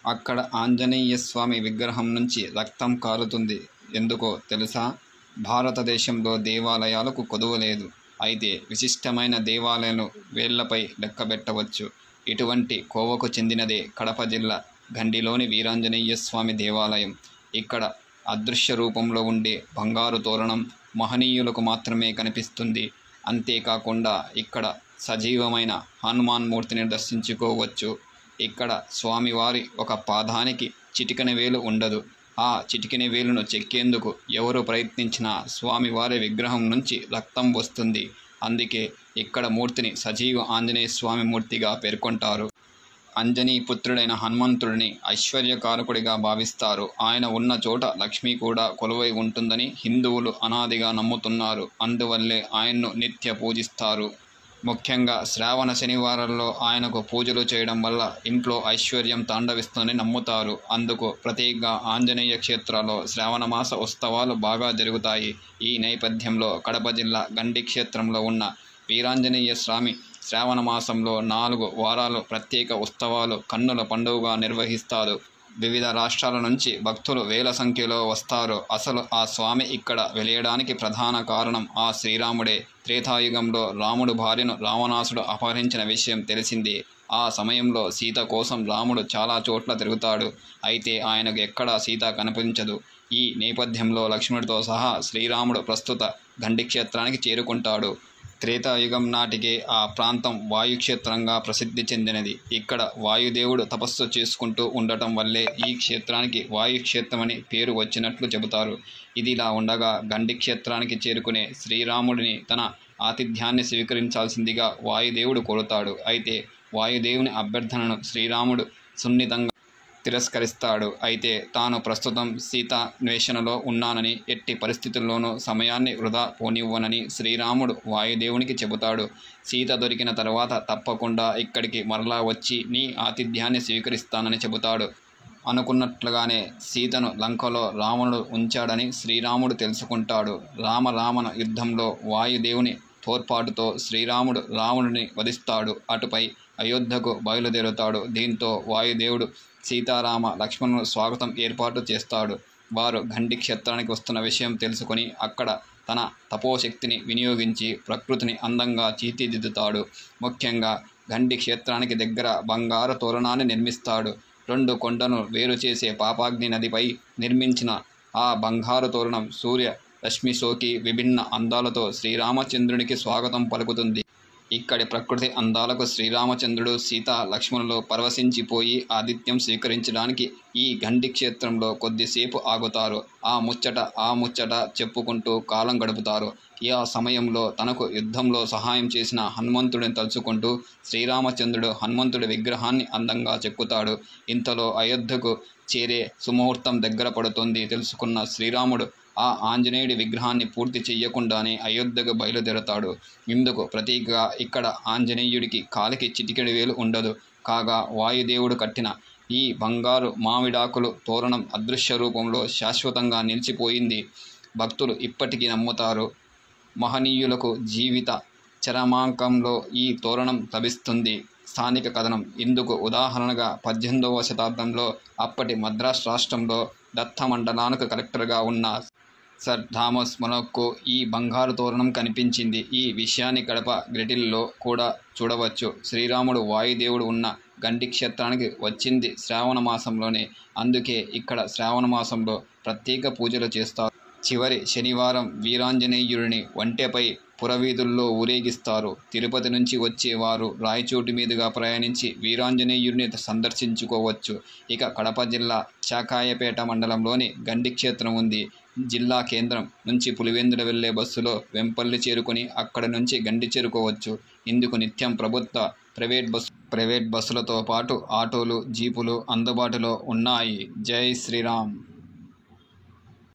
అక్కడ ఆంజనేయ స్వామి విగ్రహం నుంచి రక్తం కారుతుంది. ఎందుకో తెలుసా? భారతదేశంలో దేవాలయాలకు కొదువ లేదు. అయితే విశిష్టమైన దేవాలయాలు వేళ్లపై లెక్కబెట్టవచ్చు. ఇటువంటి కోవకు చెందినదే కడప జిల్లా గండిలోని వీరాంజనేయ స్వామి దేవాలయం. ఇక్కడ అదృశ్య రూపంలో ఉండే బంగారు తోరణం మహనీయులకు మాత్రమే కనిపిస్తుంది. అంతేకాకుండా ఇక్కడ సజీవమైన హనుమాన్ మూర్తిని దర్శించుకోవచ్చు. ఇక్కడ స్వామివారి ఒక పాదానికి చిటికెన వేలు ఉండదు. ఆ చిటికెన వేలును చెక్కేందుకు ఎవరు ప్రయత్నించినా స్వామివారి విగ్రహం నుంచి రక్తం వస్తుంది. అందుకే ఇక్కడ మూర్తిని సజీవ ఆంజనేయ స్వామి మూర్తిగా పేర్కొంటారు. అంజనీ పుత్రుడైన హనుమంతుడిని ఐశ్వర్యకారకుడిగా భావిస్తారు. ఆయన ఉన్న చోట లక్ష్మి కూడా కొలువై ఉంటుందని హిందువులు అనాదిగా నమ్ముతున్నారు. అందువల్లే ఆయన్ను నిత్య పూజిస్తారు. ముఖ్యంగా శ్రావణ శనివారాల్లో ఆయనకు పూజలు చేయడం వల్ల ఇంట్లో ఐశ్వర్యం తాండవిస్తుందని నమ్ముతారు. అందుకు ప్రత్యేకంగా ఆంజనేయ క్షేత్రాల్లో శ్రావణమాస ఉత్సవాలు బాగా జరుగుతాయి. ఈ నేపథ్యంలో కడప జిల్లా గండి క్షేత్రంలో ఉన్న వీరాంజనేయ స్వామి శ్రావణ మాసంలో 4 వారాలు ప్రత్యేక ఉత్సవాలు కన్నుల పండుగగా నిర్వహిస్తారు. వివిధ రాష్ట్రాల నుంచి భక్తులు వేల సంఖ్యలో వస్తారు. అసలు ఆ స్వామి ఇక్కడ వెలియడానికి ప్రధాన కారణం ఆ శ్రీరాముడే. త్రేతాయుగంలో రాముడు భార్యను రావణాసుడు అపహరించిన విషయం తెలిసిందే. ఆ సమయంలో సీత కోసం రాముడు చాలా చోట్ల తిరుగుతాడు. అయితే ఆయనకు ఎక్కడా సీత కనిపించదు. ఈ నేపథ్యంలో లక్ష్మణుడితో సహా శ్రీరాముడు ప్రస్తుత గండి క్షేత్రానికి చేరుకుంటాడు. త్రేతాయుగం నాటికే ఆ ప్రాంతం వాయుక్షేత్రంగా ప్రసిద్ధి చెందినది. ఇక్కడ వాయుదేవుడు తపస్సు చేసుకుంటూ ఉండటం వల్లే ఈ క్షేత్రానికి వాయుక్షేత్రమని పేరు వచ్చినట్లు చెబుతారు. ఇదిలా ఉండగా గండి క్షేత్రానికి చేరుకునే శ్రీరాముడిని తన ఆతిథ్యాన్ని స్వీకరించాల్సిందిగా వాయుదేవుడు కోరుతాడు. అయితే వాయుదేవుని అభ్యర్థనను శ్రీరాముడు సున్నితంగా తిరస్కరిస్తాడు. అయితే తాను ప్రస్తుతం సీతాన్వేషణలో ఉన్నానని, ఎట్టి పరిస్థితుల్లోనూ సమయాన్ని వృధా పోనివ్వనని శ్రీరాముడు వాయుదేవునికి చెబుతాడు. సీత దొరికిన తర్వాత తప్పకుండా ఇక్కడికి మరలా వచ్చి నీ ఆతిథ్యాన్ని స్వీకరిస్తానని చెబుతాడు. అనుకున్నట్లుగానే సీతను లంకలో రావణుడు ఉంచాడని శ్రీరాముడు తెలుసుకుంటాడు. రామరావణ యుద్ధంలో వాయుదేవుని తోడ్పాటుతో శ్రీరాముడు రావణుడిని వధిస్తాడు. అటుపై అయోధ్యకు బయలుదేరుతాడు. దీంతో వాయుదేవుడు సీతారామ లక్ష్మణులు స్వాగతం ఏర్పాటు చేస్తాడు. వారు గండి క్షేత్రానికి వస్తున్న విషయం తెలుసుకొని అక్కడ తన తపోశక్తిని వినియోగించి ప్రకృతిని అందంగా తీర్చిదిద్దుతాడు. ముఖ్యంగా గండి క్షేత్రానికి దగ్గర బంగారు తోరణాన్ని నిర్మిస్తాడు. 2 కొండను వేరు చేసే పాపాగ్ని నదిపై నిర్మించిన ఆ బంగారు తోరణం సూర్య రశ్మి సోకి విభిన్న అందాలతో శ్రీరామచంద్రునికి స్వాగతం పలుకుతుంది. ఇక్కడి ప్రకృతి అందాలకు శ్రీరామచంద్రుడు, సీత, లక్ష్మణులు పరవశించిపోయి ఆతిథ్యం స్వీకరించడానికి ఈ గండి క్షేత్రంలో కొద్దిసేపు ఆగుతారు. ఆ ముచ్చట చెప్పుకుంటూ కాలం గడుపుతారు. ఆ సమయంలో తనకు యుద్ధంలో సహాయం చేసిన హనుమంతుడిని తలుచుకుంటూ శ్రీరామచంద్రుడు హనుమంతుడి విగ్రహాన్ని అందంగా చెక్కుతాడు. ఇంతలో అయోధ్యకు చేరే సుముహూర్తం దగ్గర పడుతుంది తెలుసుకున్న శ్రీరాముడు ఆ ఆంజనేయుడి విగ్రహాన్ని పూర్తి చెయ్యకుండానే అయోధ్యకు బయలుదేరతాడు. ఇందుకు ప్రతీకగా ఇక్కడ ఆంజనేయుడికి కాలికి చిటికెడు వేలు ఉండదు. కాగా వాయుదేవుడు కట్టిన ఈ బంగారు మామిడాకులు తోరణం అదృశ్య రూపంలో శాశ్వతంగా నిలిచిపోయింది. భక్తులు ఇప్పటికీ నమ్ముతారు. మహనీయులకు జీవిత చరమాంకంలో ఈ తోరణం లభిస్తుంది. స్థానిక కథనం ఇందుకు ఉదాహరణగా 18వ శతాబ్దంలో అప్పటి మద్రాస్ రాష్ట్రంలో దత్త మండలానికి కలెక్టర్గా ఉన్న సర్ థామస్ మొనక్కు ఈ బంగారు తోరణం కనిపించింది. ఈ విషయాన్ని కడప గ్రెటిల్లో కూడా చూడవచ్చు. శ్రీరాముడు వాయుదేవుడు ఉన్న గండి క్షేత్రానికి వచ్చింది శ్రావణ మాసంలోనే. అందుకే ఇక్కడ శ్రావణ మాసంలో ప్రత్యేక పూజలు చేస్తారు. చివరి శనివారం వీరాంజనేయుడిని ఒంటెపై పురవీధుల్లో ఊరేగిస్తారు. తిరుపతి నుంచి వచ్చేవారు రాయచోటి మీదుగా ప్రయాణించి వీరాంజనేయుడిని సందర్శించుకోవచ్చు. ఇక కడప జిల్లా శాకాయపేట మండలంలోని గండి క్షేత్రం ఉంది. జిల్లా కేంద్రం నుంచి పులివెందుల వెళ్లే బస్సులో వెంపల్లి చేరుకుని అక్కడి నుంచి గండి చేరుకోవచ్చు. ఇందుకు నిత్యం ప్రభుత్వ ప్రైవేట్ బస్సులతో పాటు ఆటోలు, జీపులు అందుబాటులో ఉన్నాయి. జై శ్రీరామ్.